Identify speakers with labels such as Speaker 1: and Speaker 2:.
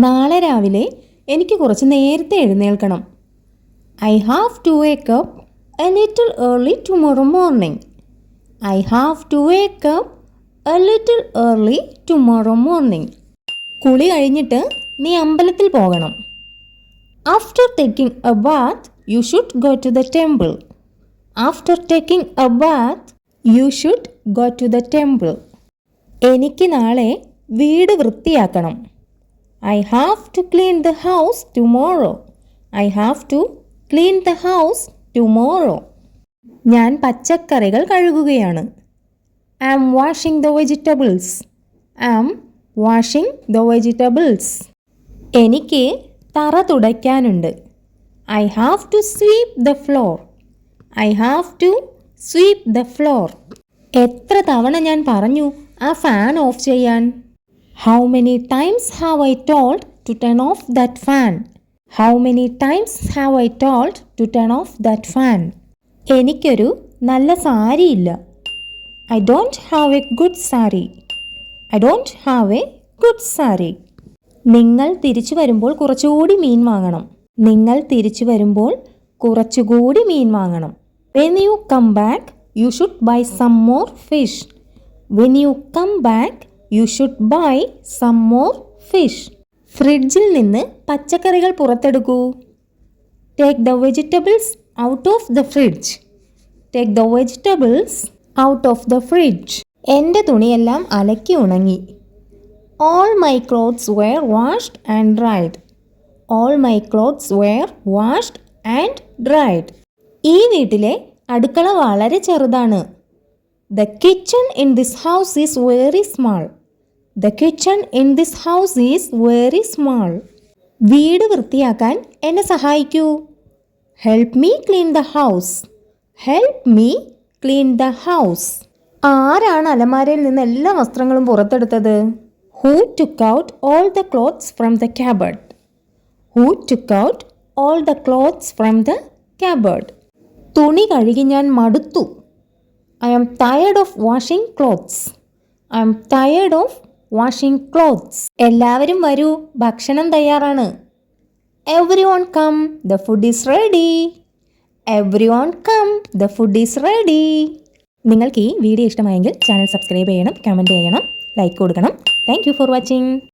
Speaker 1: നാളെ രാവിലെ എനിക്ക് കുറച്ച് നേരത്തെ എഴുന്നേൽക്കണം. I have to wake up a little early tomorrow morning. I have to wake up a little early tomorrow morning. കുളി കഴിഞ്ഞിട്ട് നീ അമ്പലത്തിൽ പോകണം. After taking a bath you should go to the temple. After taking a bath you should go to the temple. എനിക്ക് നാളെ വീട് വൃത്തിയാക്കണം. I have to clean the house tomorrow. I have to clean the house tomorrow. ഞാൻ പച്ചക്കറികൾ കഴുകുകയാണ്. I am washing the vegetables. I am washing the vegetables. എനിക്ക് തറ തുടയ്ക്കാനുണ്ട്. I have to sweep the floor. I have to sweep the floor. എത്ര തവണ ഞാൻ പറഞ്ഞു ആ fan of ചെയ്യാൻ? How many times have I told to turn off that fan? How many times have I told to turn off that fan? എനിക്കൊരു നല്ല സാരിയില്ല. I don't have a good saree. I don't have a good saree. നിങ്ങൾ തിരിച്ചു വരുമ്പോൾ കുറച്ചുകൂടി മീൻ വാങ്ങണം. നിങ്ങൾ തിരിച്ചു വരുമ്പോൾ കുറച്ചുകൂടി മീൻ വാങ്ങണം. When you come back, you should buy some more fish. When you come back, you should buy some more fish. ഫ്രിഡ്ജിൽ നിന്ന് പച്ചക്കറികൾ പുറത്തെടുക്കൂ. Take the vegetables out of the fridge. Take the vegetables out of the fridge. എൻ്റെ തുണിയെല്ലാം അലക്കി ഉണങ്ങി. All my clothes were washed and dried. All my clothes were washed and dried. ഈ വീട്ടിലെ അടുക്കള വളരെ ചെറുതാണ്. The kitchen in this house is very small. The kitchen in this house is very small. വീട് വൃത്തിയാക്കാൻ എന്നെ സഹായിക്കൂ. Help me clean the house. Help me clean the house. ആരാണ് അലമാരയിൽ നിന്ന് എല്ലാ വസ്ത്രങ്ങളും പുറത്തെടുത്തത്? Who took out all the clothes from the cupboard? Who took out all the clothes from the cupboard? തുണി കഴുകി ഞാൻ മടുത്തു. I am tired of washing clothes. I am tired of washing clothes. എല്ലാവരും വരൂ, ഭക്ഷണം തയ്യാറാണ്. Everyone come, the food is ready. Everyone come, the food is ready. നിങ്ങൾക്ക് ഈ വീഡിയോ ഇഷ്ടമായെങ്കിൽ ചാനൽ സബ്സ്ക്രൈബ് ചെയ്യണം, കമൻറ്റ് ചെയ്യണം, ലൈക്ക് കൊടുക്കണം. Thank you for watching.